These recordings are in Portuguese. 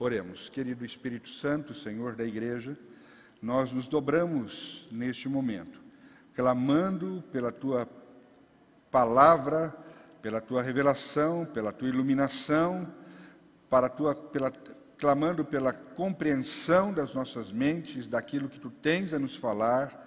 Oremos. Querido Espírito Santo, Senhor da Igreja, nós nos dobramos neste momento, clamando pela Tua palavra, pela Tua revelação, pela Tua iluminação, clamando pela compreensão das nossas mentes, daquilo que Tu tens a nos falar,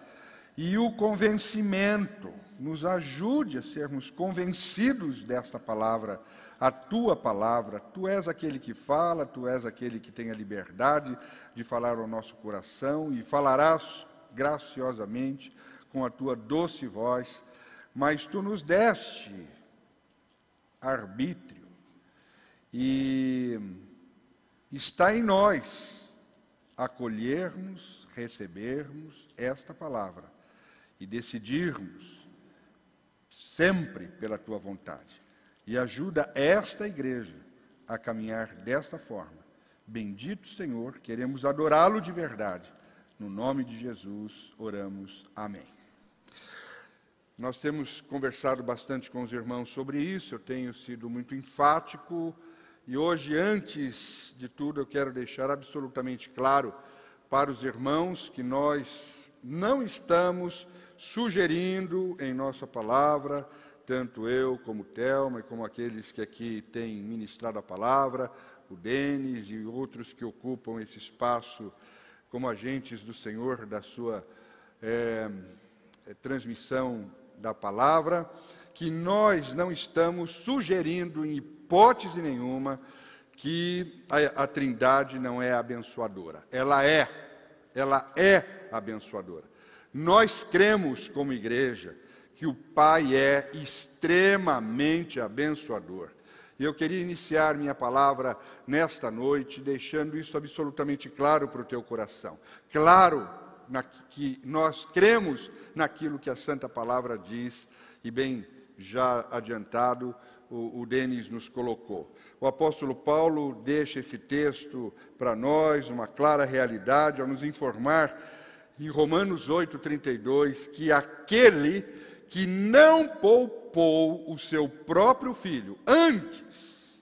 e o convencimento. Nos ajude a sermos convencidos desta palavra, a Tua palavra. Tu és aquele que fala, Tu és aquele que tem a liberdade de falar ao nosso coração, e falarás graciosamente com a Tua doce voz, mas Tu nos deste arbítrio, e está em nós acolhermos, recebermos esta palavra e decidirmos sempre pela Tua vontade. E ajuda esta igreja a caminhar desta forma. Bendito Senhor, queremos adorá-lo de verdade. No nome de Jesus, oramos. Amém. Nós temos conversado bastante com os irmãos sobre isso, eu tenho sido muito enfático, e hoje, antes de tudo, eu quero deixar absolutamente claro para os irmãos que nós não estamos sugerindo em nossa palavra, tanto eu como o Thelma, e como aqueles que aqui têm ministrado a palavra, o Denis e outros que ocupam esse espaço como agentes do Senhor, da sua transmissão da palavra, que nós não estamos sugerindo em hipótese nenhuma que a Trindade não é abençoadora. Ela é abençoadora. Nós cremos como igreja que o Pai é extremamente abençoador. E eu queria iniciar minha palavra nesta noite, deixando isso absolutamente claro para o teu coração. Claro que nós cremos naquilo que a Santa Palavra diz, e bem já adiantado, o Denis nos colocou. O apóstolo Paulo deixa esse texto para nós, uma clara realidade, ao nos informar em Romanos 8:32, que aquele que não poupou o seu próprio Filho, antes,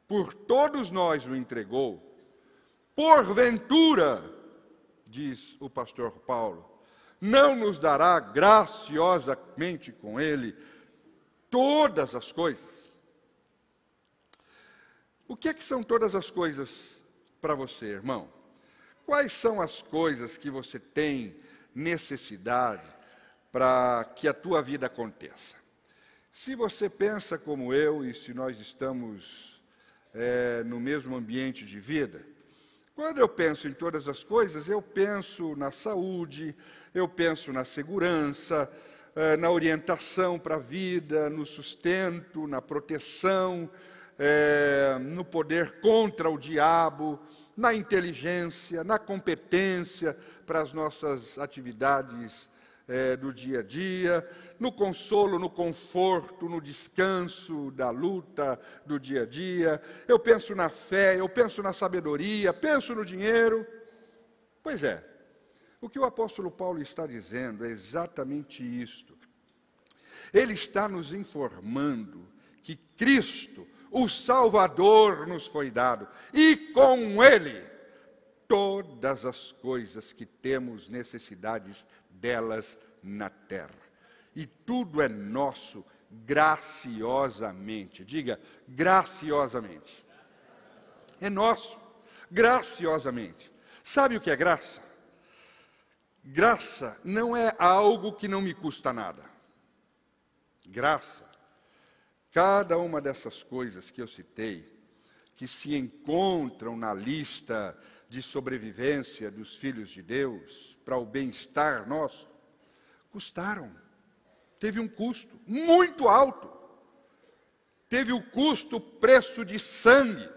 por todos nós o entregou, porventura, diz o pastor Paulo, não nos dará graciosamente com ele todas as coisas? O que são todas as coisas para você, irmão? Quais são as coisas que você tem necessidade para que a tua vida aconteça? Se você pensa como eu, e se nós estamos no mesmo ambiente de vida, quando eu penso em todas as coisas, eu penso na saúde, eu penso na segurança, na orientação para a vida, no sustento, na proteção, no poder contra o diabo, na inteligência, na competência para as nossas atividades do dia a dia, no consolo, no conforto, no descanso da luta do dia a dia. Eu penso na fé, eu penso na sabedoria, penso no dinheiro. Pois é, o que o apóstolo Paulo está dizendo é exatamente isto. Ele está nos informando que Cristo, o Salvador, nos foi dado, e com Ele todas as coisas que temos necessidades delas na terra. E tudo é nosso graciosamente. Diga, graciosamente. É nosso, graciosamente. Sabe o que é graça? Graça não é algo que não me custa nada. Graça, cada uma dessas coisas que eu citei, que se encontram na lista de sobrevivência dos filhos de Deus, para o bem-estar nosso, custaram. Teve um custo muito alto. Teve o custo, o preço de sangue.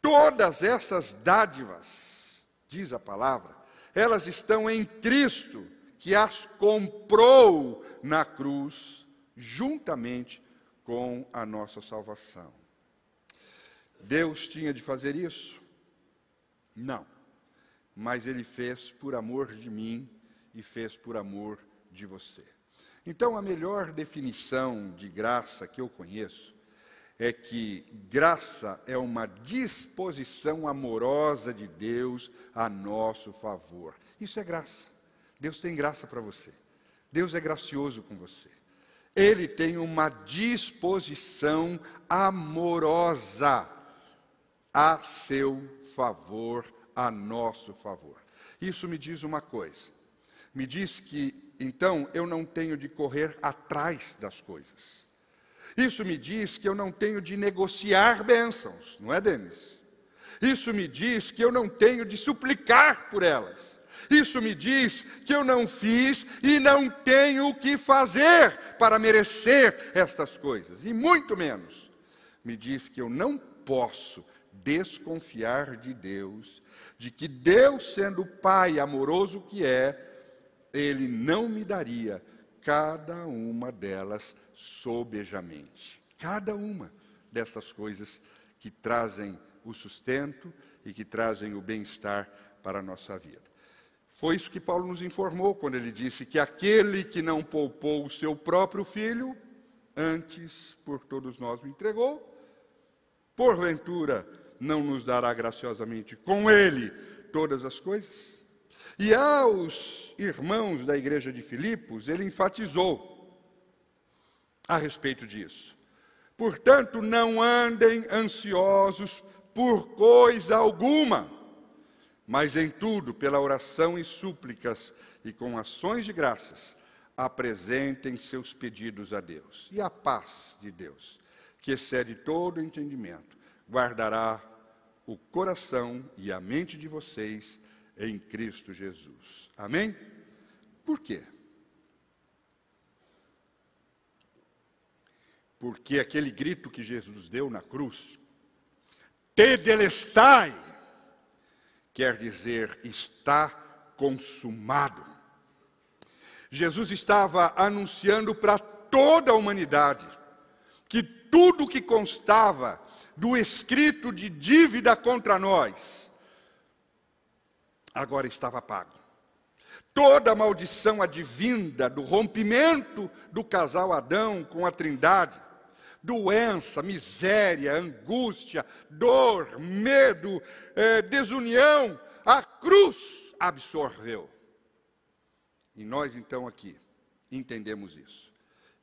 Todas essas dádivas, diz a palavra, elas estão em Cristo, que as comprou na cruz, juntamente com a nossa salvação. Deus tinha de fazer isso? Não. Mas Ele fez por amor de mim e fez por amor de você. Então, a melhor definição de graça que eu conheço é que graça é uma disposição amorosa de Deus a nosso favor. Isso é graça. Deus tem graça para você. Deus é gracioso com você. Ele tem uma disposição amorosa a seu favor, a nosso favor. Isso me diz uma coisa. Me diz que, então, eu não tenho de correr atrás das coisas. Isso me diz que eu não tenho de negociar bênçãos, não é, Denis? Isso me diz que eu não tenho de suplicar por elas. Isso me diz que eu não fiz e não tenho o que fazer para merecer estas coisas. E muito menos, me diz que eu não posso desconfiar de Deus, de que Deus, sendo o Pai amoroso que é, Ele não me daria cada uma delas sobejamente. Cada uma dessas coisas que trazem o sustento e que trazem o bem-estar para a nossa vida. Foi isso que Paulo nos informou quando ele disse que aquele que não poupou o seu próprio filho, antes por todos nós o entregou, porventura não nos dará graciosamente com ele todas as coisas? E aos irmãos da igreja de Filipos, ele enfatizou a respeito disso. Portanto, não andem ansiosos por coisa alguma, mas em tudo, pela oração e súplicas e com ações de graças, apresentem seus pedidos a Deus. E a paz de Deus, que excede todo entendimento, guardará o coração e a mente de vocês em Cristo Jesus. Amém? Por quê? Porque aquele grito que Jesus deu na cruz, tetelestai, quer dizer, está consumado. Jesus estava anunciando para toda a humanidade que tudo que constava do escrito de dívida contra nós, agora estava pago. Toda a maldição advinda do rompimento do casal Adão com a Trindade, doença, miséria, angústia, dor, medo, desunião, a cruz absorveu. E nós então aqui entendemos isso.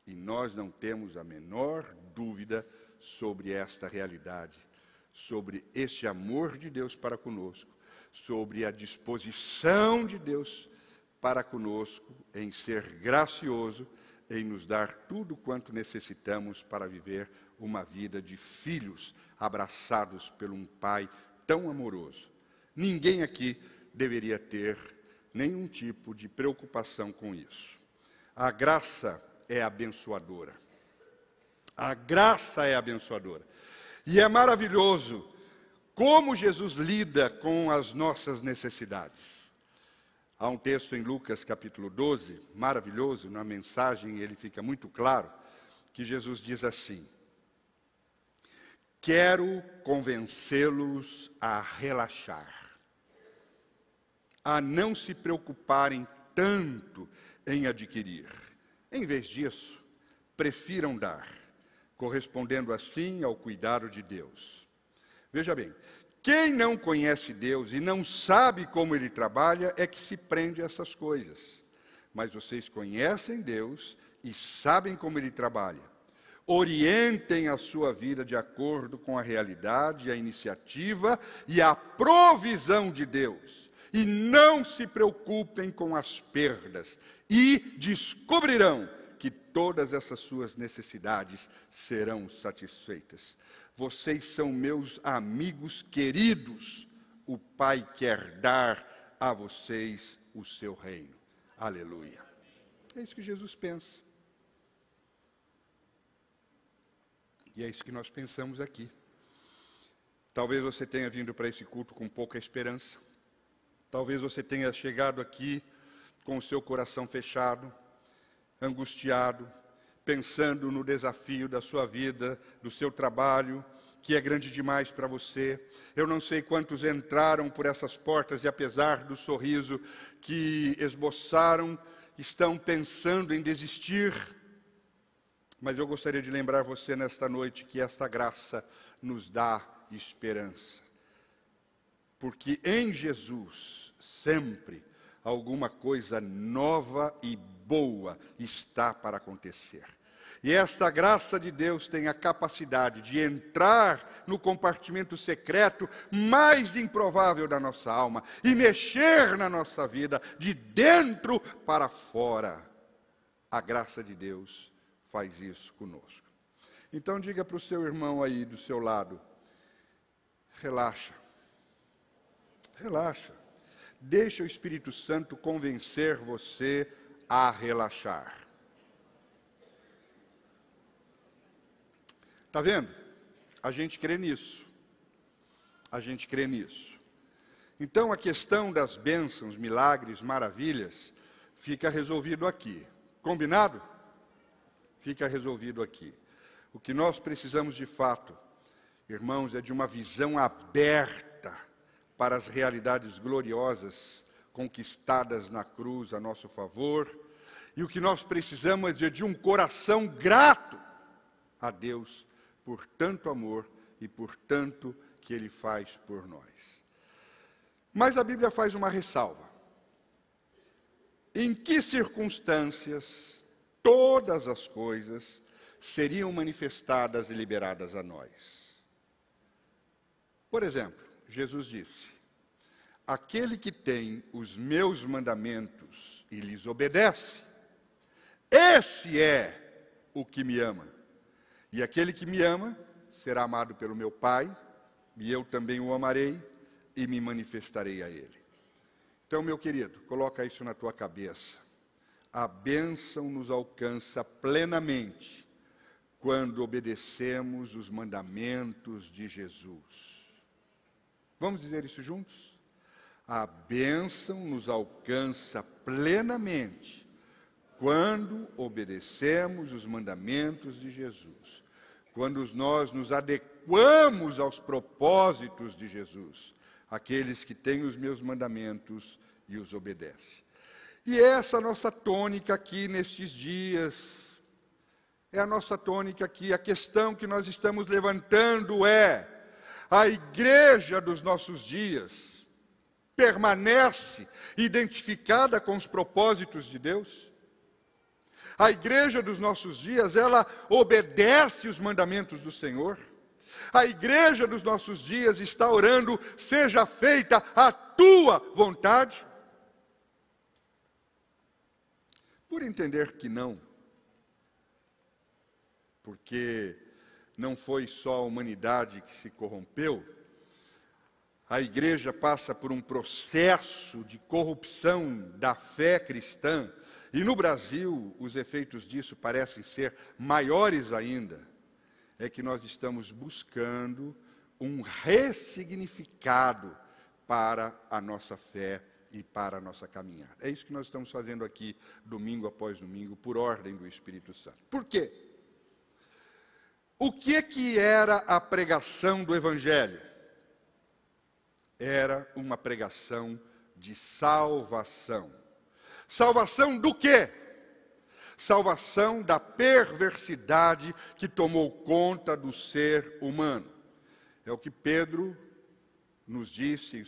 E nós não temos a menor dúvida sobre esta realidade, sobre este amor de Deus para conosco, sobre a disposição de Deus para conosco em ser gracioso, em nos dar tudo quanto necessitamos para viver uma vida de filhos abraçados por um Pai tão amoroso. Ninguém aqui deveria ter nenhum tipo de preocupação com isso. A graça é abençoadora. A graça é abençoadora. E é maravilhoso como Jesus lida com as nossas necessidades. Há um texto em Lucas capítulo 12, maravilhoso, na mensagem ele fica muito claro, que Jesus diz assim: quero convencê-los a relaxar, a não se preocuparem tanto em adquirir. Em vez disso, prefiram dar, correspondendo assim ao cuidado de Deus. Veja bem, quem não conhece Deus e não sabe como Ele trabalha é que se prende a essas coisas. Mas vocês conhecem Deus e sabem como Ele trabalha. Orientem a sua vida de acordo com a realidade, a iniciativa e a provisão de Deus. E não se preocupem com as perdas. E descobrirão que todas essas suas necessidades serão satisfeitas. Vocês são meus amigos queridos. O Pai quer dar a vocês o seu reino. Aleluia. É isso que Jesus pensa. E é isso que nós pensamos aqui. Talvez você tenha vindo para esse culto com pouca esperança. Talvez você tenha chegado aqui com o seu coração fechado, angustiado, pensando no desafio da sua vida, do seu trabalho, que é grande demais para você. Eu não sei quantos entraram por essas portas e, apesar do sorriso que esboçaram, estão pensando em desistir. Mas eu gostaria de lembrar você nesta noite que esta graça nos dá esperança. Porque em Jesus, sempre, alguma coisa nova e boa está para acontecer. E esta graça de Deus tem a capacidade de entrar no compartimento secreto mais improvável da nossa alma e mexer na nossa vida de dentro para fora. A graça de Deus faz isso conosco. Então diga para o seu irmão aí do seu lado, relaxa. Relaxa. Deixa o Espírito Santo convencer você a relaxar. Está vendo? A gente crê nisso. A gente crê nisso. Então a questão das bênçãos, milagres, maravilhas, fica resolvido aqui. Combinado? Fica resolvido aqui. O que nós precisamos de fato, irmãos, é de uma visão aberta para as realidades gloriosas conquistadas na cruz a nosso favor. E o que nós precisamos é de um coração grato a Deus por tanto amor e por tanto que Ele faz por nós. Mas a Bíblia faz uma ressalva. Em que circunstâncias todas as coisas seriam manifestadas e liberadas a nós? Por exemplo, Jesus disse, aquele que tem os meus mandamentos e lhes obedece, esse é o que me ama. E aquele que me ama será amado pelo meu Pai, e eu também o amarei e me manifestarei a ele. Então, meu querido, coloca isso na tua cabeça. A bênção nos alcança plenamente quando obedecemos os mandamentos de Jesus. Vamos dizer isso juntos? A bênção nos alcança plenamente quando obedecemos os mandamentos de Jesus. Quando nós nos adequamos aos propósitos de Jesus. Aqueles que têm os meus mandamentos e os obedecem. E essa nossa tônica aqui nestes dias, é a nossa tônica aqui, a questão que nós estamos levantando é, a igreja dos nossos dias permanece identificada com os propósitos de Deus? A igreja dos nossos dias, ela obedece os mandamentos do Senhor? A igreja dos nossos dias está orando, seja feita a tua vontade? Por entender que não, porque não foi só a humanidade que se corrompeu, a igreja passa por um processo de corrupção da fé cristã, e no Brasil os efeitos disso parecem ser maiores ainda, é que nós estamos buscando um ressignificado para a nossa fé e para a nossa caminhada. É isso que nós estamos fazendo aqui, domingo após domingo, por ordem do Espírito Santo. Por quê? O que era a pregação do Evangelho? Era uma pregação de salvação. Salvação do quê? Salvação da perversidade que tomou conta do ser humano. É o que Pedro nos disse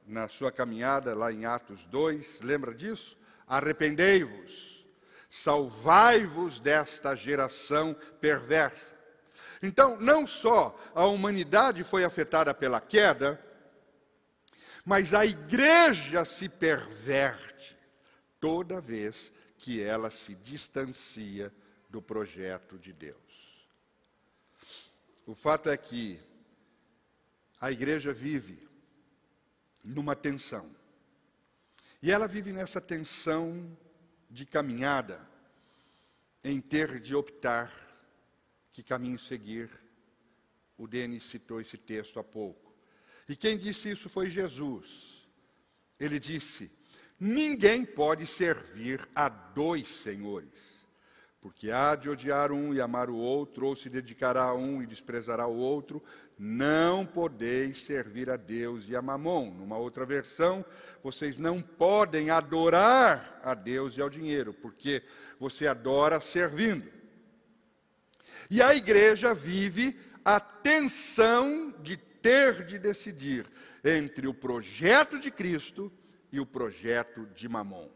na sua caminhada lá em Atos 2, lembra disso? Arrependei-vos, salvai-vos desta geração perversa. Então, não só a humanidade foi afetada pela queda, mas a igreja se perverte toda vez que ela se distancia do projeto de Deus. O fato é que a igreja vive numa tensão. E ela vive nessa tensão de caminhada, em ter de optar que caminho seguir. O Denis citou esse texto há pouco. E quem disse isso foi Jesus. Ele disse, ninguém pode servir a dois senhores, porque há de odiar um e amar o outro, ou se dedicará a um e desprezará o outro. Não podeis servir a Deus e a Mamon. Numa outra versão, vocês não podem adorar a Deus e ao dinheiro, porque você adora servindo. E a igreja vive a tensão de ter de decidir entre o projeto de Cristo e o projeto de Mamon.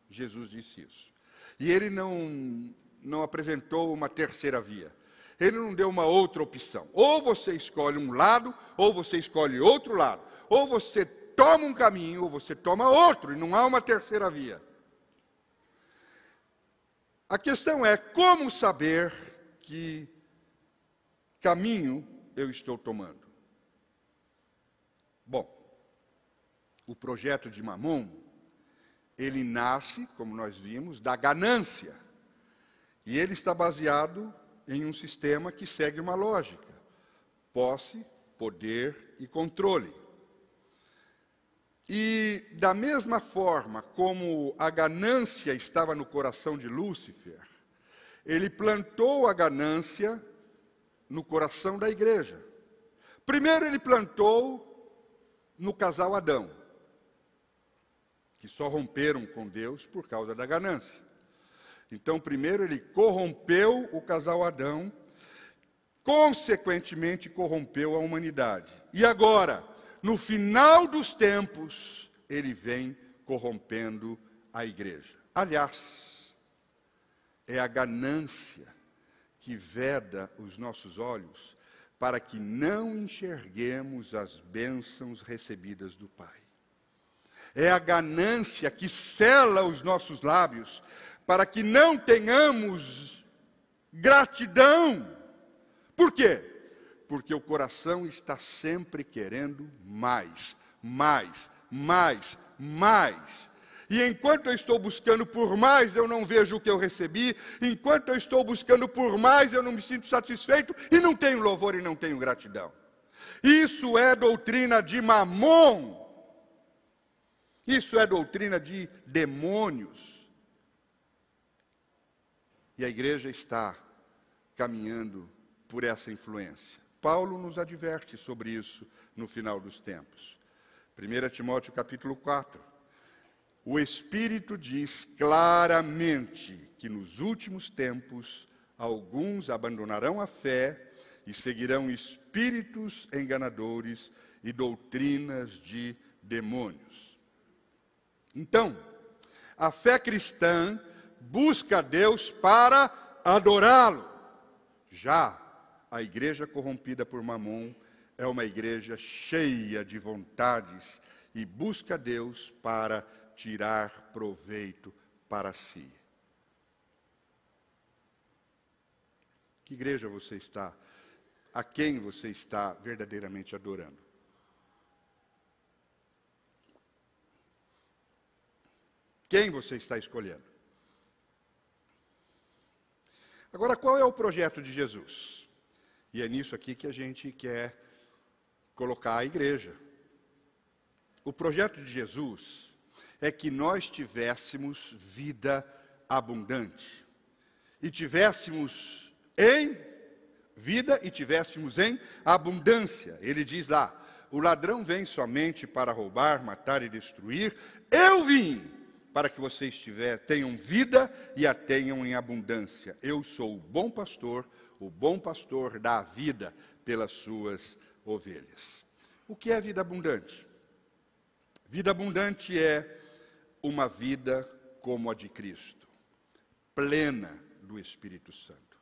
Jesus disse isso. E ele não apresentou uma terceira via. Ele não deu uma outra opção. Ou você escolhe um lado, ou você escolhe outro lado. Ou você toma um caminho, ou você toma outro, e não há uma terceira via. A questão é como saber que caminho eu estou tomando. Bom, o projeto de Mamon, ele nasce, como nós vimos, da ganância. E ele está baseado em um sistema que segue uma lógica: posse, poder e controle. E da mesma forma como a ganância estava no coração de Lúcifer, ele plantou a ganância no coração da igreja. Primeiro ele plantou no casal Adão, que só romperam com Deus por causa da ganância. Então, primeiro ele corrompeu o casal Adão, consequentemente corrompeu a humanidade. E agora, no final dos tempos, ele vem corrompendo a igreja. Aliás, é a ganância que veda os nossos olhos para que não enxerguemos as bênçãos recebidas do Pai. É a ganância que sela os nossos lábios para que não tenhamos gratidão. Por quê? Porque o coração está sempre querendo mais, mais, mais, mais. E enquanto eu estou buscando por mais, eu não vejo o que eu recebi. Enquanto eu estou buscando por mais, eu não me sinto satisfeito e não tenho louvor e não tenho gratidão. Isso é doutrina de Mamon. Isso é doutrina de demônios. E a igreja está caminhando por essa influência. Paulo nos adverte sobre isso no final dos tempos. 1 Timóteo capítulo 4. O Espírito diz claramente que nos últimos tempos alguns abandonarão a fé e seguirão espíritos enganadores e doutrinas de demônios. Então, a fé cristã busca a Deus para adorá-lo. Já a igreja corrompida por Mamon é uma igreja cheia de vontades e busca a Deus para tirar proveito para si. Que igreja você está? A quem você está verdadeiramente adorando? Quem você está escolhendo? Agora, qual é o projeto de Jesus? E é nisso aqui que a gente quer colocar a igreja. O projeto de Jesus é que nós tivéssemos vida abundante. E tivéssemos em vida e tivéssemos em abundância. Ele diz lá: o ladrão vem somente para roubar, matar e destruir. Eu vim para que vocês tenham vida e a tenham em abundância. Eu sou o bom pastor dá a vida pelas suas ovelhas. O que é vida abundante? Vida abundante é uma vida como a de Cristo, plena do Espírito Santo.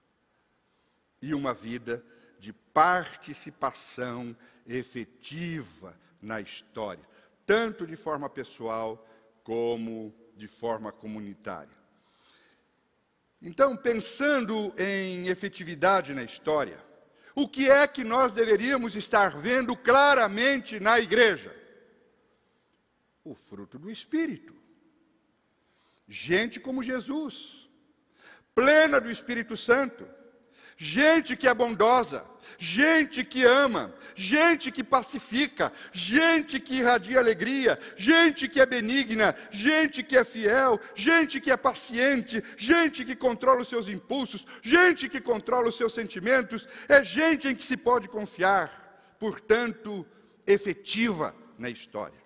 E uma vida de participação efetiva na história, tanto de forma pessoal como de forma comunitária. Então, pensando em efetividade na história, o que é que nós deveríamos estar vendo claramente na igreja? O fruto do Espírito. Gente como Jesus, plena do Espírito Santo. Gente que é bondosa, gente que ama, gente que pacifica, gente que irradia alegria, gente que é benigna, gente que é fiel, gente que é paciente, gente que controla os seus impulsos, gente que controla os seus sentimentos, é gente em que se pode confiar, portanto, efetiva na história.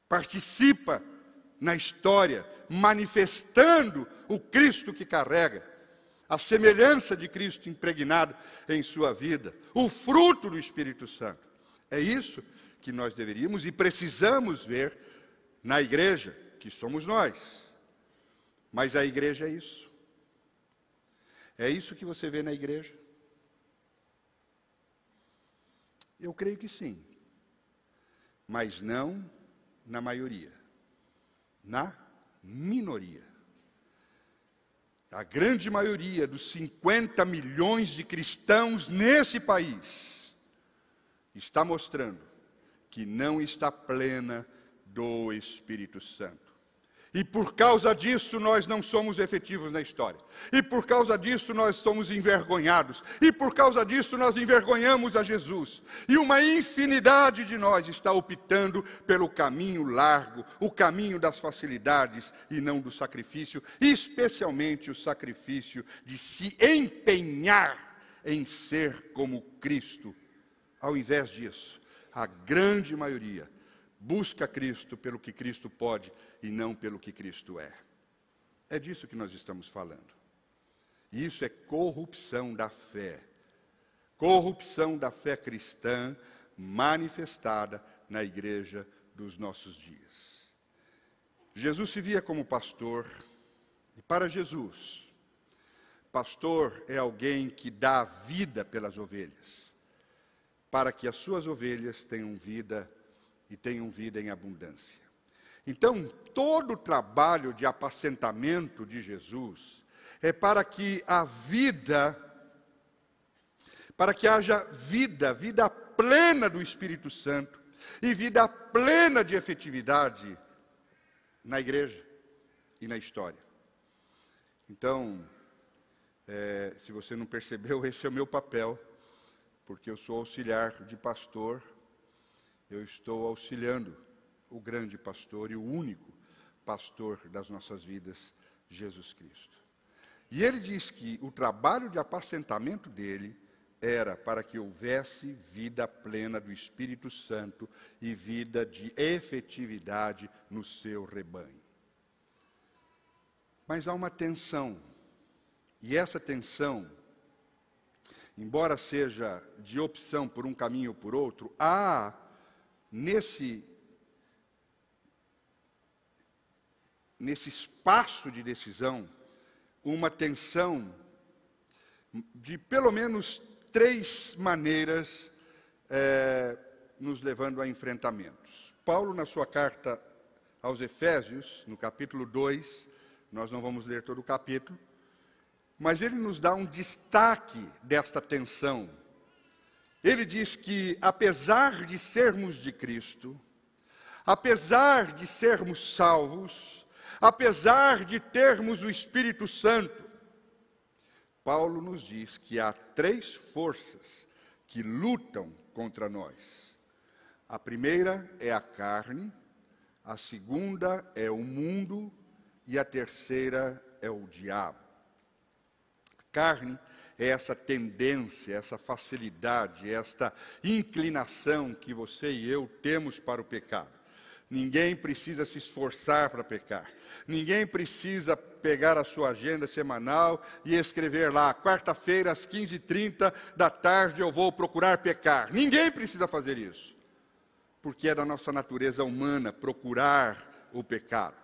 Participa na história, manifestando o Cristo que carrega. a semelhança de Cristo impregnado em sua vida, o fruto do Espírito Santo. É isso que nós deveríamos e precisamos ver na igreja, que somos nós. Mas a igreja é isso. É isso que você vê na igreja? Eu creio que sim. Mas não na maioria. Na minoria. A grande maioria dos 50 milhões de cristãos nesse país está mostrando que não está plena do Espírito Santo. E por causa disso nós não somos efetivos na história. E por causa disso nós somos envergonhados. E por causa disso nós envergonhamos a Jesus. E uma infinidade de nós está optando pelo caminho largo, o caminho das facilidades e não do sacrifício, especialmente o sacrifício de se empenhar em ser como Cristo. Ao invés disso, a grande maioria busca Cristo pelo que Cristo pode e não pelo que Cristo é. É disso que nós estamos falando. E isso é corrupção da fé. Corrupção da fé cristã manifestada na igreja dos nossos dias. Jesus se via como pastor, e para Jesus, pastor é alguém que dá a vida pelas ovelhas, para que as suas ovelhas tenham vida e tenham vida em abundância. Então, todo o trabalho de apacentamento de Jesus é para que a vida, para que haja vida, vida plena do Espírito Santo e vida plena de efetividade na igreja e na história. Então, se você não percebeu, esse é o meu papel, porque eu sou auxiliar de pastor. Eu estou auxiliando o grande pastor e o único pastor das nossas vidas, Jesus Cristo. E ele diz que o trabalho de apacentamento dele era para que houvesse vida plena do Espírito Santo e vida de efetividade no seu rebanho. Mas há uma tensão, e essa tensão, embora seja de opção por um caminho ou por outro, há nesse espaço de decisão, uma tensão de pelo menos 3 maneiras nos levando a enfrentamentos. Paulo, na sua carta aos Efésios, no capítulo 2, nós não vamos ler todo o capítulo, mas ele nos dá um destaque desta tensão. Ele diz que, apesar de sermos de Cristo, apesar de sermos salvos, apesar de termos o Espírito Santo, Paulo nos diz que há 3 forças que lutam contra nós. A primeira é a carne, a segunda é o mundo e a terceira é o diabo. A carne é essa tendência, essa facilidade, esta inclinação que você e eu temos para o pecado. Ninguém precisa se esforçar para pecar. Ninguém precisa pegar a sua agenda semanal e escrever lá, quarta-feira às 15h30 da tarde eu vou procurar pecar. Ninguém precisa fazer isso. Porque é da nossa natureza humana procurar o pecado.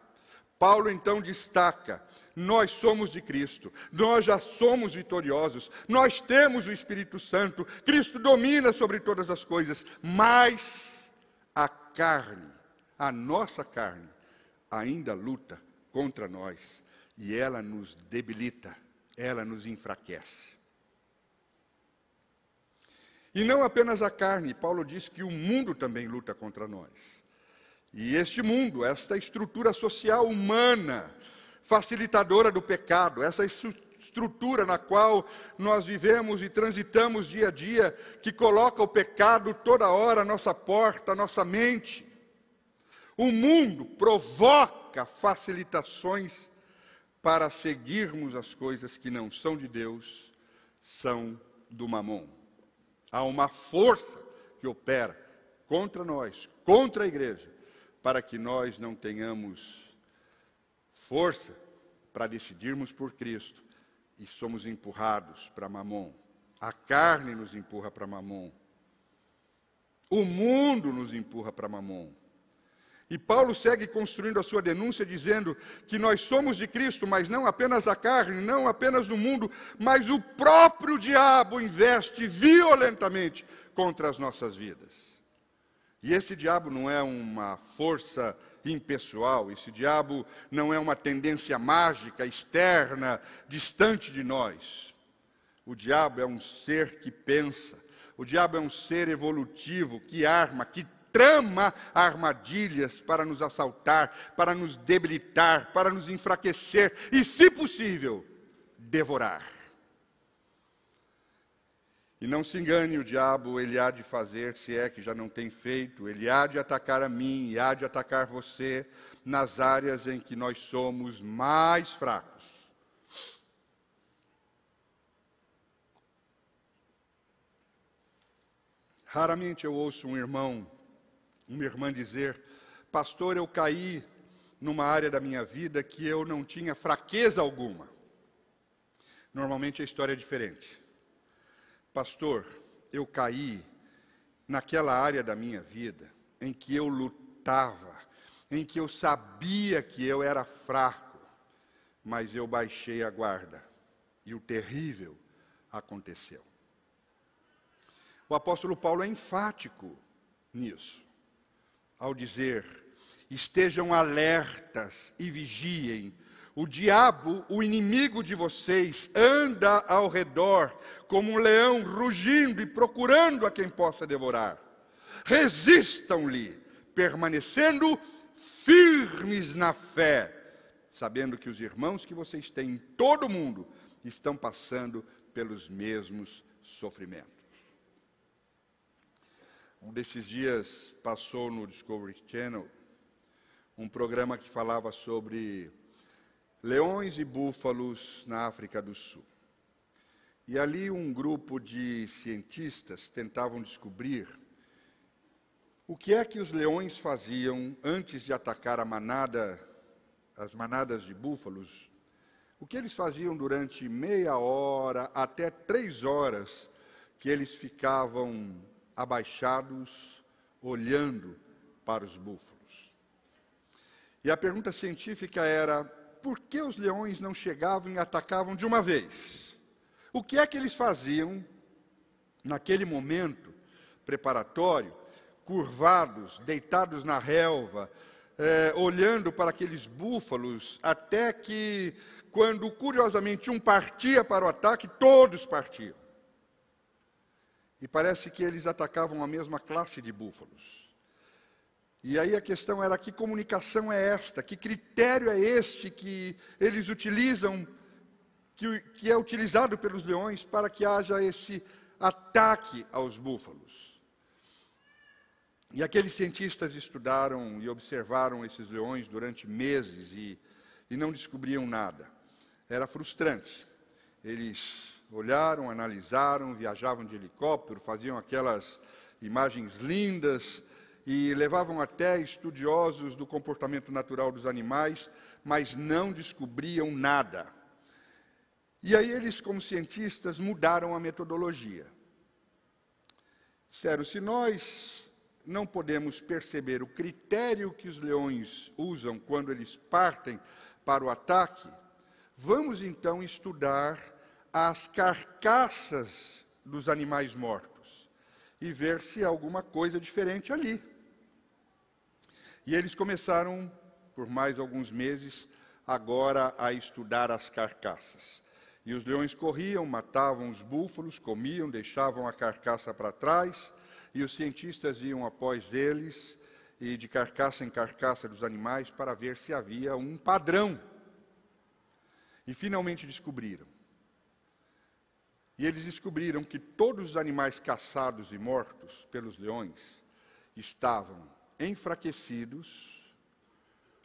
Paulo então destaca: nós somos de Cristo, nós já somos vitoriosos, nós temos o Espírito Santo, Cristo domina sobre todas as coisas, mas a carne, a nossa carne, ainda luta contra nós e ela nos debilita, ela nos enfraquece. E não apenas a carne, Paulo diz que o mundo também luta contra nós. E este mundo, esta estrutura social humana, facilitadora do pecado, essa estrutura na qual nós vivemos e transitamos dia a dia, que coloca o pecado toda hora à nossa porta, à nossa mente. O mundo provoca facilitações para seguirmos as coisas que não são de Deus, são do mamon. Há uma força que opera contra nós, contra a igreja, para que nós não tenhamos força para decidirmos por Cristo e somos empurrados para Mamon. A carne nos empurra para Mamon. O mundo nos empurra para Mamon. E Paulo segue construindo a sua denúncia dizendo que nós somos de Cristo, mas não apenas a carne, não apenas o mundo, mas o próprio diabo investe violentamente contra as nossas vidas. E esse diabo não é uma força impessoal, esse diabo não é uma tendência mágica, externa, distante de nós. O diabo é um ser que pensa, o diabo é um ser evolutivo, que arma, que trama armadilhas para nos assaltar, para nos debilitar, para nos enfraquecer e, se possível, devorar. E não se engane, o diabo, ele há de fazer, se é que já não tem feito, ele há de atacar a mim e há de atacar você nas áreas em que nós somos mais fracos. Raramente eu ouço um irmão, uma irmã dizer: pastor, eu caí numa área da minha vida que eu não tinha fraqueza alguma. Normalmente a história é diferente. Pastor, eu caí naquela área da minha vida em que eu lutava, em que eu sabia que eu era fraco, mas eu baixei a guarda e o terrível aconteceu. O apóstolo Paulo é enfático nisso, ao dizer: estejam alertas e vigiem. O diabo, o inimigo de vocês, anda ao redor como um leão rugindo e procurando a quem possa devorar. Resistam-lhe, permanecendo firmes na fé, sabendo que os irmãos que vocês têm em todo o mundo estão passando pelos mesmos sofrimentos. Um desses dias passou no Discovery Channel um programa que falava sobre leões e búfalos na África do Sul. E ali um grupo de cientistas tentavam descobrir o que é que os leões faziam antes de atacar as manadas de búfalos. O que eles faziam durante meia hora até 3 horas que eles ficavam abaixados, olhando para os búfalos. E a pergunta científica era: por que os leões não chegavam e atacavam de uma vez? O que é que eles faziam naquele momento preparatório, curvados, deitados na relva, olhando para aqueles búfalos, até que, quando curiosamente um partia para o ataque, todos partiam. E parece que eles atacavam a mesma classe de búfalos. E aí a questão era: que comunicação é esta? Que critério é este que eles utilizam, que é utilizado pelos leões para que haja esse ataque aos búfalos? E aqueles cientistas estudaram e observaram esses leões durante meses e não descobriam nada. Era frustrante. Eles olharam, analisaram, viajavam de helicóptero, faziam aquelas imagens lindas e levavam até estudiosos do comportamento natural dos animais, mas não descobriam nada. E aí eles, como cientistas, mudaram a metodologia. Disseram: se nós não podemos perceber o critério que os leões usam quando eles partem para o ataque, vamos então estudar as carcaças dos animais mortos e ver se há alguma coisa diferente ali. E eles começaram, por mais alguns meses, agora a estudar as carcaças. E os leões corriam, matavam os búfalos, comiam, deixavam a carcaça para trás, e os cientistas iam após eles, e de carcaça em carcaça dos animais, para ver se havia um padrão. E finalmente descobriram. E eles descobriram que todos os animais caçados e mortos pelos leões estavam enfraquecidos,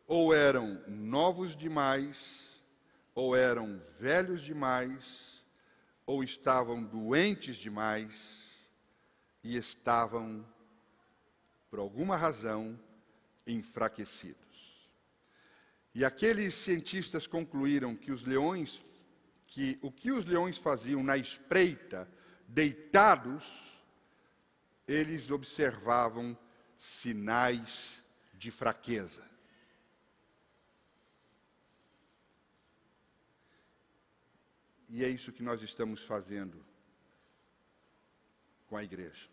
ou eram novos demais, ou eram velhos demais, ou estavam doentes demais, e estavam, por alguma razão, enfraquecidos. E aqueles cientistas concluíram que os leões que o que os leões faziam na espreita, deitados, eles observavam sinais de fraqueza. E é isso que nós estamos fazendo com a igreja.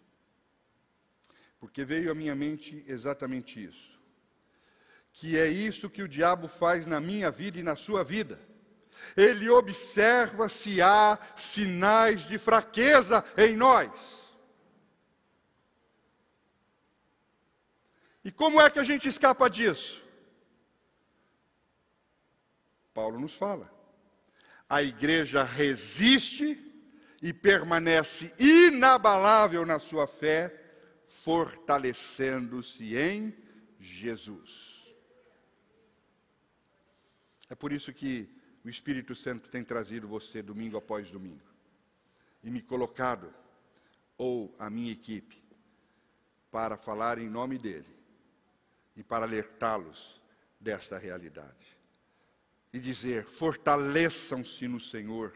Porque veio à minha mente exatamente isso. Que é isso que o diabo faz na minha vida e na sua vida. Ele observa se há sinais de fraqueza em nós. E como é que a gente escapa disso? Paulo nos fala. A igreja resiste e permanece inabalável na sua fé, fortalecendo-se em Jesus. É por isso que o Espírito Santo tem trazido você domingo após domingo e me colocado, ou a minha equipe, para falar em nome dele e para alertá-los desta realidade. E dizer, fortaleçam-se no Senhor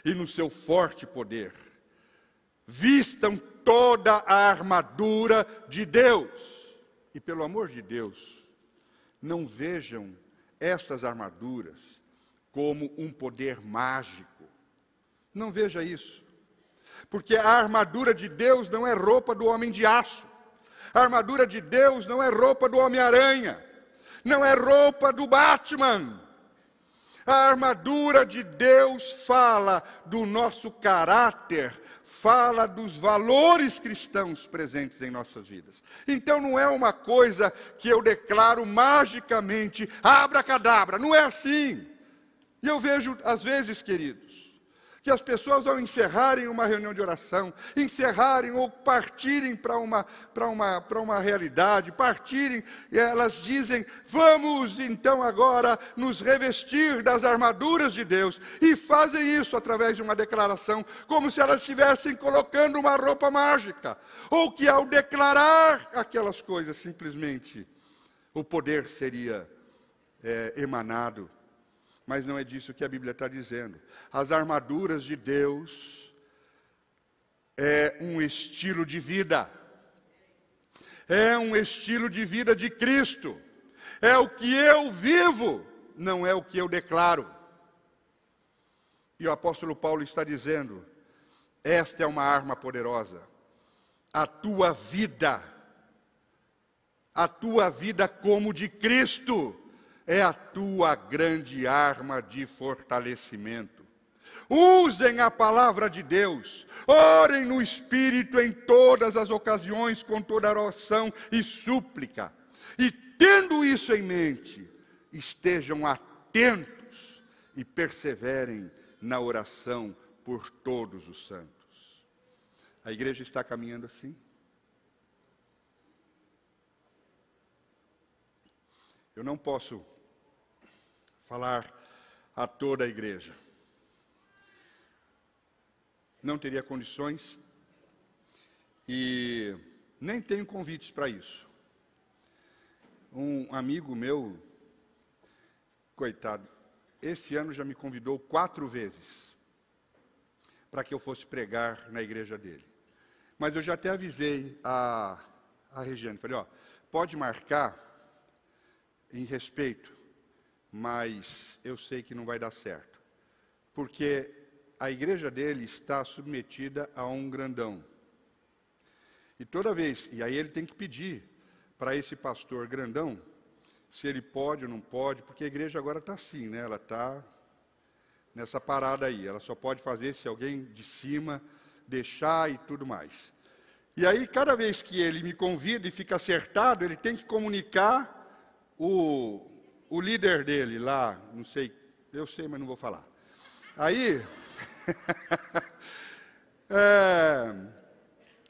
e no seu forte poder. Vistam toda a armadura de Deus. E pelo amor de Deus, não vejam estas armaduras como um poder mágico. Não veja isso. Porque a armadura de Deus não é roupa do homem de aço. A armadura de Deus não é roupa do Homem-Aranha. Não é roupa do Batman. A armadura de Deus fala do nosso caráter, fala dos valores cristãos presentes em nossas vidas. Então não é uma coisa que eu declaro magicamente, abracadabra, não é assim. E eu vejo, às vezes, queridos, que as pessoas ao encerrarem uma reunião de oração, encerrarem ou partirem para uma realidade, partirem, e elas dizem, vamos então agora nos revestir das armaduras de Deus, e fazem isso através de uma declaração, como se elas estivessem colocando uma roupa mágica, ou que ao declarar aquelas coisas, simplesmente, o poder seria emanado. Mas não é disso que a Bíblia está dizendo. As armaduras de Deus é um estilo de vida. É um estilo de vida de Cristo. É o que eu vivo, não é o que eu declaro. E o apóstolo Paulo está dizendo, esta é uma arma poderosa. A tua vida como de Cristo, é a tua grande arma de fortalecimento. Usem a palavra de Deus. Orem no Espírito em todas as ocasiões, com toda oração e súplica. E tendo isso em mente, estejam atentos e perseverem na oração por todos os santos. A igreja está caminhando assim? Eu não posso falar a toda a igreja. Não teria condições e nem tenho convites para isso. Um amigo meu, coitado, esse ano já me convidou 4 vezes para que eu fosse pregar na igreja dele. Mas eu já até avisei a Regiane, falei, pode marcar em respeito, mas eu sei que não vai dar certo, porque a igreja dele está submetida a um grandão. E toda vez, e aí ele tem que pedir para esse pastor grandão, se ele pode ou não pode, porque a igreja agora está assim, né? Ela está nessa parada aí, ela só pode fazer se alguém de cima deixar e tudo mais. E aí, cada vez que ele me convida e fica acertado, ele tem que comunicar o líder dele lá, não sei, eu sei, mas não vou falar. Aí,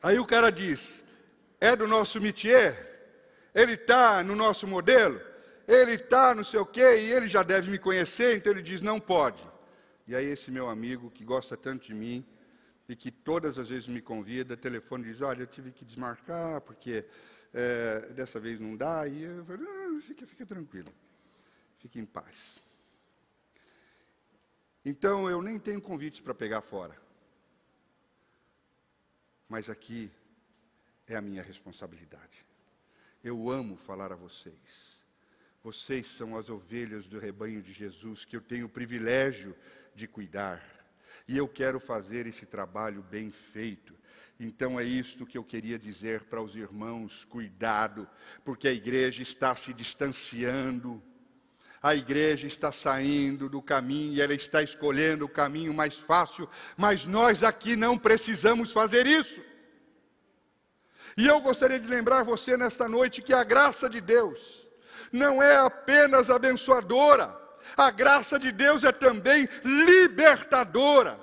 aí o cara diz, é do nosso métier, ele está no nosso modelo, ele está não sei o quê, e ele já deve me conhecer, então ele diz, não pode. E aí esse meu amigo, que gosta tanto de mim, e que todas as vezes me convida, telefone e diz, olha, eu tive que desmarcar, porque dessa vez não dá, e eu falo, fica tranquilo. Fique em paz. Então, eu nem tenho convites para pegar fora. Mas aqui é a minha responsabilidade. Eu amo falar a vocês. Vocês são as ovelhas do rebanho de Jesus, que eu tenho o privilégio de cuidar. E eu quero fazer esse trabalho bem feito. Então é isto que eu queria dizer para os irmãos: cuidado, porque a igreja está se distanciando. A igreja está saindo do caminho e ela está escolhendo o caminho mais fácil, mas nós aqui não precisamos fazer isso. E eu gostaria de lembrar você nesta noite que a graça de Deus não é apenas abençoadora, a graça de Deus é também libertadora.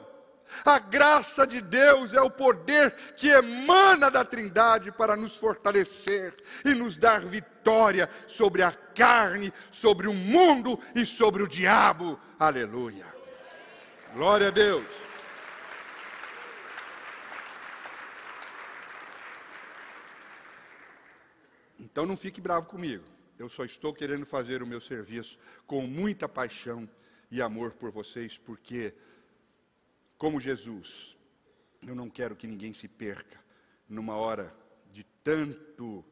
A graça de Deus é o poder que emana da Trindade para nos fortalecer e nos dar vitória sobre a carne, sobre o mundo e sobre o diabo. Aleluia. Glória a Deus. Então não fique bravo comigo. Eu só estou querendo fazer o meu serviço com muita paixão e amor por vocês, porque, como Jesus, eu não quero que ninguém se perca numa hora de tanto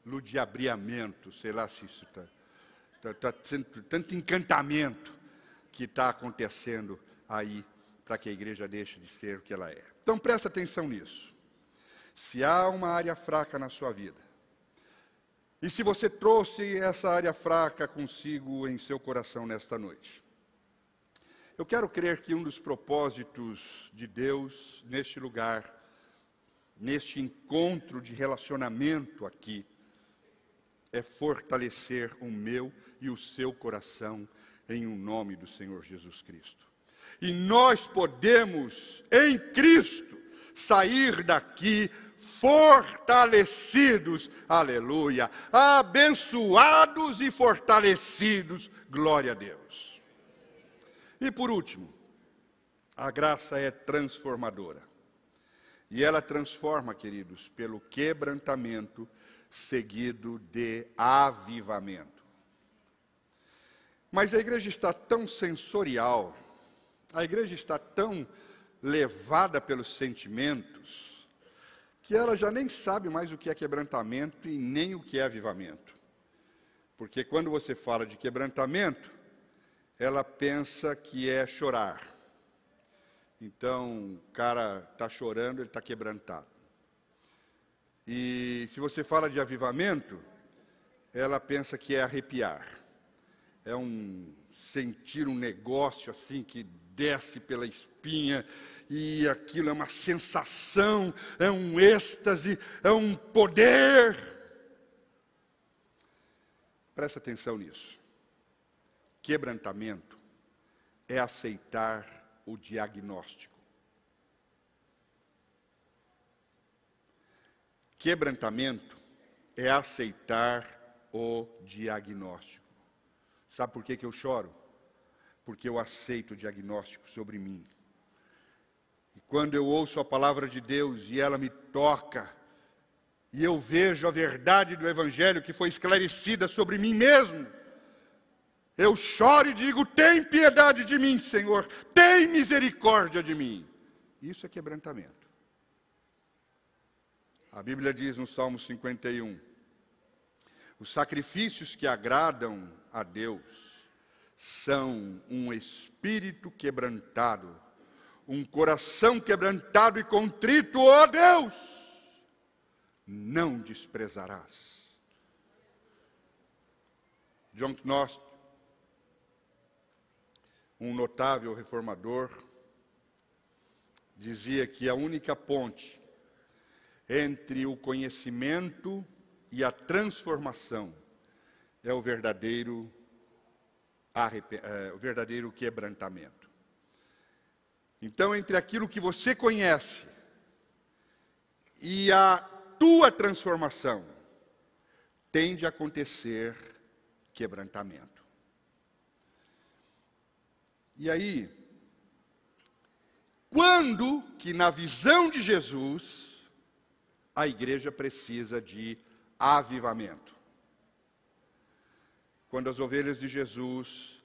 ludibriamento, sei lá se isso está sendo tanto encantamento que está acontecendo aí, para que a igreja deixe de ser o que ela é. Então presta atenção nisso. Se há uma área fraca na sua vida, e se você trouxe essa área fraca consigo em seu coração nesta noite, eu quero crer que um dos propósitos de Deus neste lugar, neste encontro de relacionamento aqui, é fortalecer o meu e o seu coração em um nome do Senhor Jesus Cristo. E nós podemos, em Cristo, sair daqui fortalecidos, aleluia, abençoados e fortalecidos, glória a Deus. E por último, a graça é transformadora. E ela transforma, queridos, pelo quebrantamento seguido de avivamento. Mas a igreja está tão sensorial, a igreja está tão levada pelos sentimentos, que ela já nem sabe mais o que é quebrantamento e nem o que é avivamento. Porque quando você fala de quebrantamento, ela pensa que é chorar. Então, o cara está chorando, ele está quebrantado. E se você fala de avivamento, ela pensa que é arrepiar. É sentir um negócio assim que desce pela espinha, e aquilo é uma sensação, é um êxtase, é um poder. Presta atenção nisso. Quebrantamento é aceitar o diagnóstico. Quebrantamento é aceitar o diagnóstico. Sabe por que eu choro? Porque eu aceito o diagnóstico sobre mim. E quando eu ouço a palavra de Deus e ela me toca, e eu vejo a verdade do Evangelho que foi esclarecida sobre mim mesmo, eu choro e digo: tem piedade de mim, Senhor, tem misericórdia de mim. Isso é quebrantamento. A Bíblia diz no Salmo 51, os sacrifícios que agradam a Deus são um espírito quebrantado, um coração quebrantado e contrito, ó Deus, não desprezarás. John Knost, um notável reformador, dizia que a única ponte entre o conhecimento e a transformação é o verdadeiro quebrantamento. Então, entre aquilo que você conhece e a tua transformação, tende a acontecer quebrantamento. E aí, quando que na visão de Jesus, a igreja precisa de avivamento? Quando as ovelhas de Jesus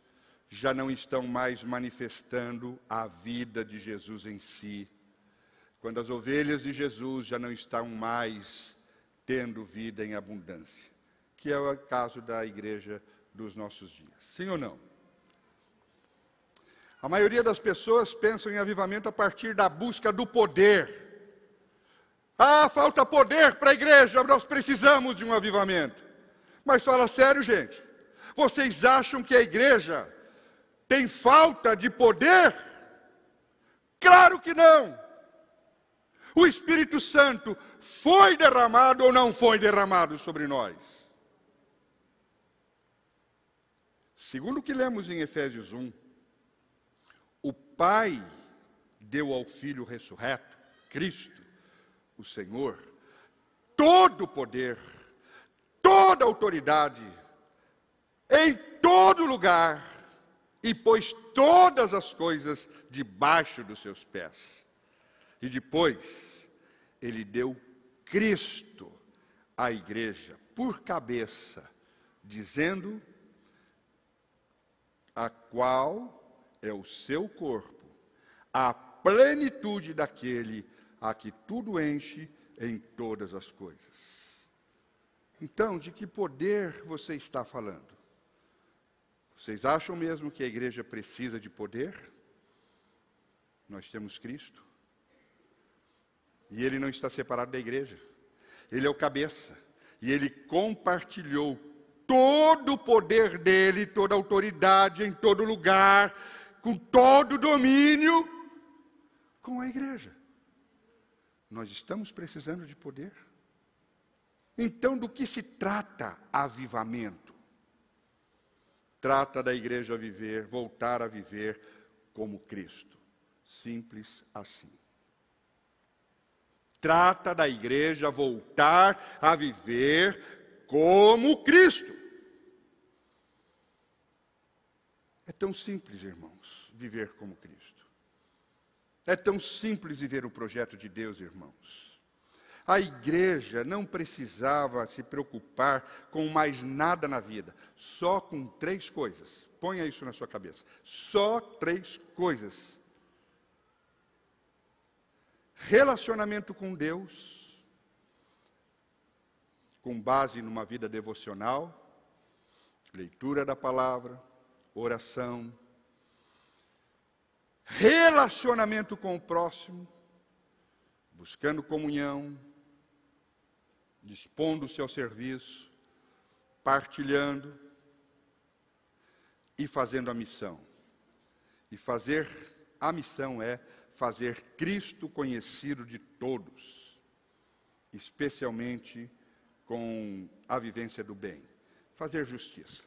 já não estão mais manifestando a vida de Jesus em si. Quando as ovelhas de Jesus já não estão mais tendo vida em abundância, que é o caso da igreja dos nossos dias. Sim ou não? A maioria das pessoas pensam em avivamento a partir da busca do poder. Ah, falta poder para a igreja, nós precisamos de um avivamento. Mas fala sério, gente. Vocês acham que a igreja tem falta de poder? Claro que não. O Espírito Santo foi derramado ou não foi derramado sobre nós? Segundo o que lemos em Efésios 1, o Pai deu ao Filho ressurreto, Cristo, o Senhor, todo o poder, toda a autoridade, em todo lugar, e pôs todas as coisas debaixo dos seus pés. E depois, ele deu Cristo à igreja por cabeça, dizendo: a qual é o seu corpo, a plenitude daquele a que tudo enche em todas as coisas. Então, de que poder você está falando? Vocês acham mesmo que a igreja precisa de poder? Nós temos Cristo. E Ele não está separado da igreja. Ele é o cabeça. E Ele compartilhou todo o poder dEle, toda a autoridade em todo lugar, com todo o domínio, com a igreja. Nós estamos precisando de poder? Então, do que se trata avivamento? Trata da igreja viver, voltar a viver como Cristo. Simples assim. Trata da igreja voltar a viver como Cristo. É tão simples, irmãos, viver como Cristo. É tão simples viver o projeto de Deus, irmãos. A igreja não precisava se preocupar com mais nada na vida, só com 3 coisas. Ponha isso na sua cabeça. Só 3 coisas. Relacionamento com Deus, com base numa vida devocional, leitura da palavra, oração, relacionamento com o próximo, buscando comunhão, dispondo-se ao serviço, partilhando e fazendo a missão. E fazer a missão é fazer Cristo conhecido de todos, especialmente com a vivência do bem. Fazer justiça.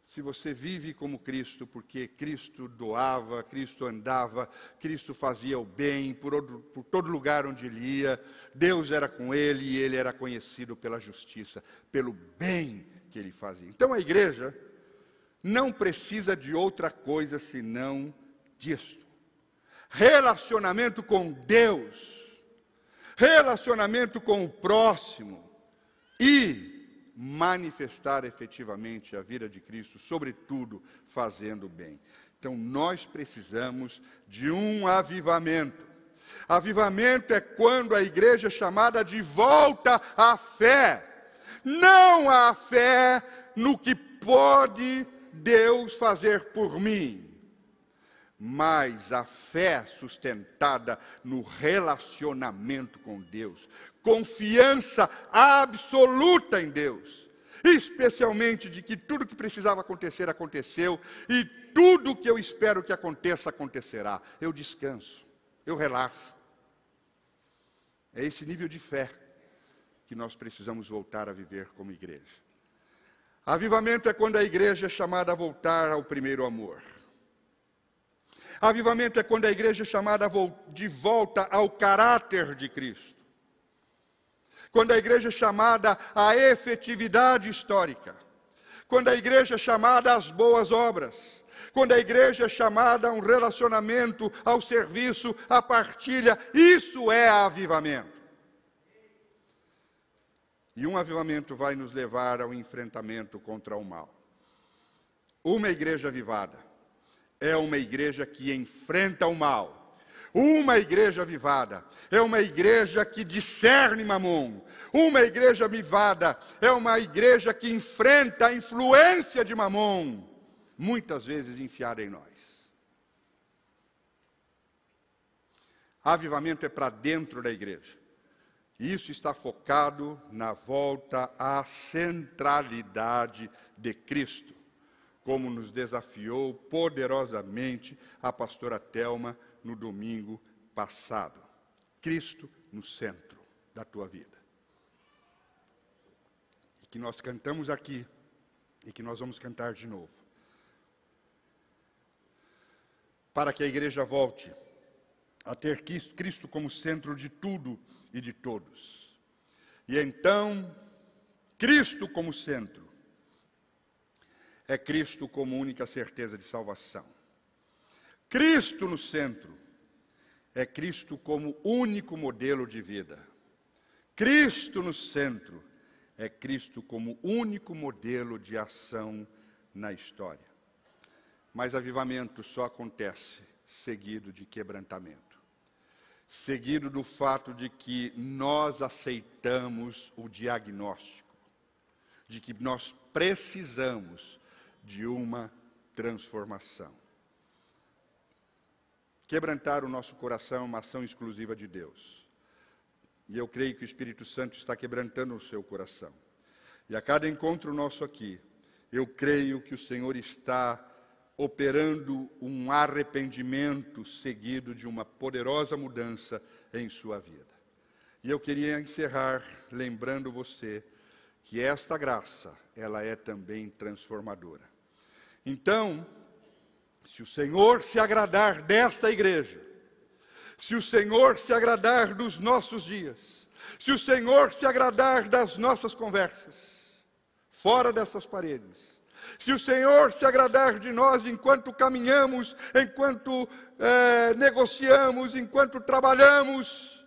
Se você vive como Cristo, porque Cristo doava, Cristo andava, Cristo fazia o bem por todo lugar onde ele ia, Deus era com ele e ele era conhecido pela justiça, pelo bem que ele fazia. Então a igreja não precisa de outra coisa senão disto. Relacionamento com Deus, relacionamento com o próximo e manifestar efetivamente a vida de Cristo, sobretudo fazendo bem. Então nós precisamos de um avivamento. Avivamento é quando a igreja é chamada de volta à fé. Não à fé no que pode Deus fazer por mim, mas a fé sustentada no relacionamento com Deus. Confiança absoluta em Deus, especialmente de que tudo que precisava acontecer, aconteceu, e tudo que eu espero que aconteça, acontecerá. Eu descanso, eu relaxo. É esse nível de fé que nós precisamos voltar a viver como igreja. Avivamento é quando a igreja é chamada a voltar ao primeiro amor. Avivamento é quando a igreja é chamada de volta ao caráter de Cristo. Quando a igreja é chamada à efetividade histórica. Quando a igreja é chamada às boas obras. Quando a igreja é chamada a um relacionamento, ao serviço, à partilha. Isso é avivamento. E um avivamento vai nos levar ao enfrentamento contra o mal. Uma igreja avivada é uma igreja que enfrenta o mal. Uma igreja avivada é uma igreja que discerne Mamon. Uma igreja avivada é uma igreja que enfrenta a influência de Mamon, muitas vezes enfiada em nós. Avivamento é para dentro da igreja. Isso está focado na volta à centralidade de Cristo, como nos desafiou poderosamente a pastora Thelma no domingo passado. Cristo no centro da tua vida. E que nós cantamos aqui, e que nós vamos cantar de novo. Para que a igreja volte a ter Cristo como centro de tudo e de todos. E então, Cristo como centro, é Cristo como única certeza de salvação. Cristo no centro, é Cristo como único modelo de vida. Cristo no centro, é Cristo como único modelo de ação na história. Mas avivamento só acontece seguido de quebrantamento. Seguido do fato de que nós aceitamos o diagnóstico, de que nós precisamos de uma transformação. Quebrantar o nosso coração é uma ação exclusiva de Deus. E eu creio que o Espírito Santo está quebrantando o seu coração. E a cada encontro nosso aqui, eu creio que o Senhor está operando um arrependimento seguido de uma poderosa mudança em sua vida. E eu queria encerrar lembrando você que esta graça, ela é também transformadora. Então, se o Senhor se agradar desta igreja, se o Senhor se agradar dos nossos dias, se o Senhor se agradar das nossas conversas, fora dessas paredes, se o Senhor se agradar de nós enquanto caminhamos, enquanto negociamos, enquanto trabalhamos,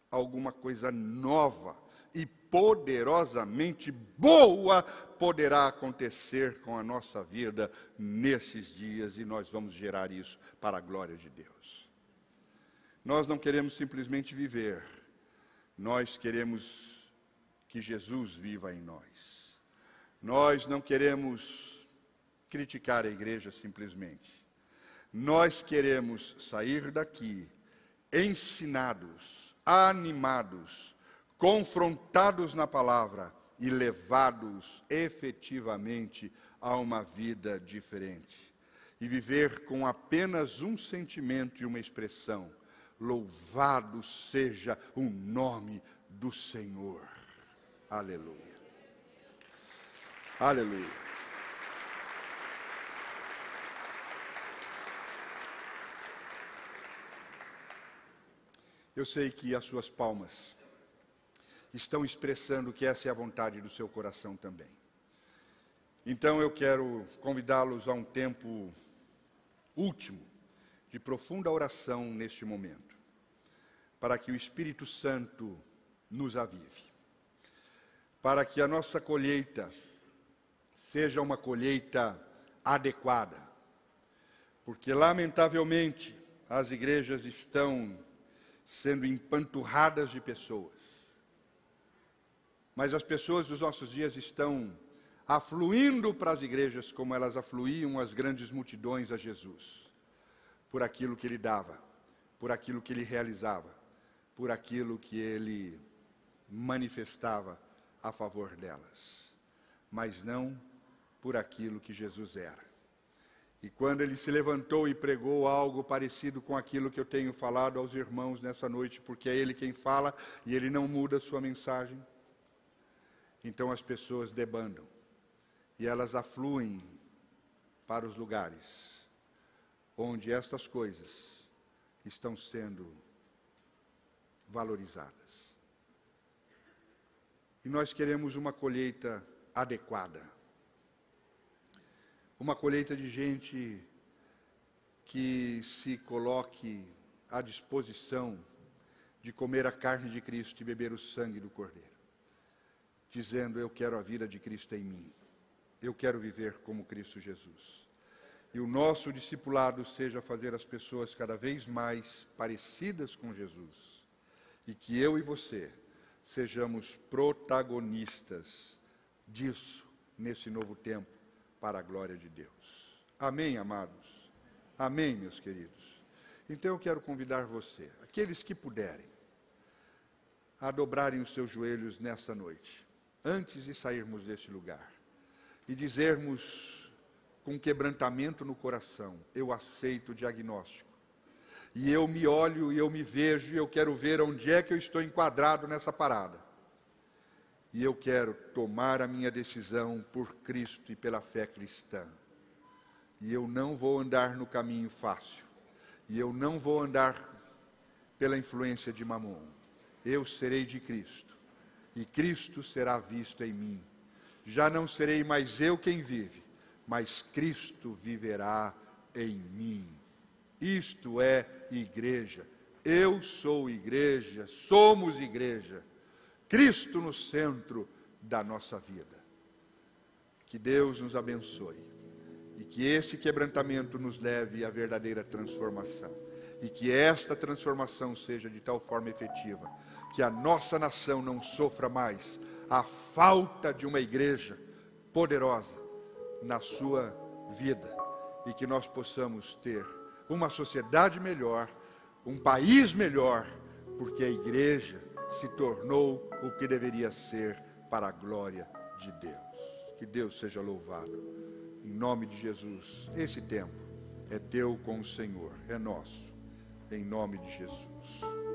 alguma coisa nova e poderosamente boa poderá acontecer com a nossa vida nesses dias, e nós vamos gerar isso para a glória de Deus. Nós não queremos simplesmente viver, nós queremos que Jesus viva em nós. Nós não queremos criticar a igreja simplesmente. Nós queremos sair daqui ensinados, animados, confrontados na palavra e levados efetivamente a uma vida diferente. E viver com apenas um sentimento e uma expressão: louvado seja o nome do Senhor. Aleluia. Aleluia. Eu sei que as suas palmas estão expressando que essa é a vontade do seu coração também. Então eu quero convidá-los a um tempo último de profunda oração neste momento, para que o Espírito Santo nos avive, para que a nossa colheita seja uma colheita adequada, porque lamentavelmente as igrejas estão sendo empanturradas de pessoas, mas as pessoas dos nossos dias estão afluindo para as igrejas como elas afluíam as grandes multidões a Jesus, por aquilo que ele dava, por aquilo que ele realizava, por aquilo que ele manifestava a favor delas, mas não por aquilo que Jesus era. E quando ele se levantou e pregou algo parecido com aquilo que eu tenho falado aos irmãos nessa noite, porque é ele quem fala e ele não muda a sua mensagem, então as pessoas debandam e elas afluem para os lugares onde estas coisas estão sendo valorizadas. E nós queremos uma colheita adequada. Uma colheita de gente que se coloque à disposição de comer a carne de Cristo e beber o sangue do Cordeiro, dizendo: eu quero a vida de Cristo em mim. eu quero viver como Cristo Jesus. E o nosso discipulado seja fazer as pessoas cada vez mais parecidas com Jesus. E que eu e você sejamos protagonistas disso nesse novo tempo, para a glória de Deus. Amém, amados? Amém, meus queridos? Então eu quero convidar você, aqueles que puderem, a dobrarem os seus joelhos nessa noite, antes de sairmos deste lugar, e dizermos com quebrantamento no coração: eu aceito o diagnóstico, e eu me olho, e eu me vejo, e eu quero ver onde é que eu estou enquadrado nessa parada. E eu quero tomar a minha decisão por Cristo e pela fé cristã. E eu não vou andar no caminho fácil. E eu não vou andar pela influência de Mamon. Eu serei de Cristo. E Cristo será visto em mim. Já não serei mais eu quem vive, mas Cristo viverá em mim. Isto é igreja. Eu sou igreja, somos igreja. Cristo no centro da nossa vida. Que Deus nos abençoe. E que esse quebrantamento nos leve à verdadeira transformação. E que esta transformação seja de tal forma efetiva, que a nossa nação não sofra mais a falta de uma igreja poderosa na sua vida. E que nós possamos ter uma sociedade melhor, um país melhor, porque a igreja se tornou o que deveria ser para a glória de Deus. Que Deus seja louvado. Em nome de Jesus, esse tempo é teu com o Senhor, é nosso. Em nome de Jesus.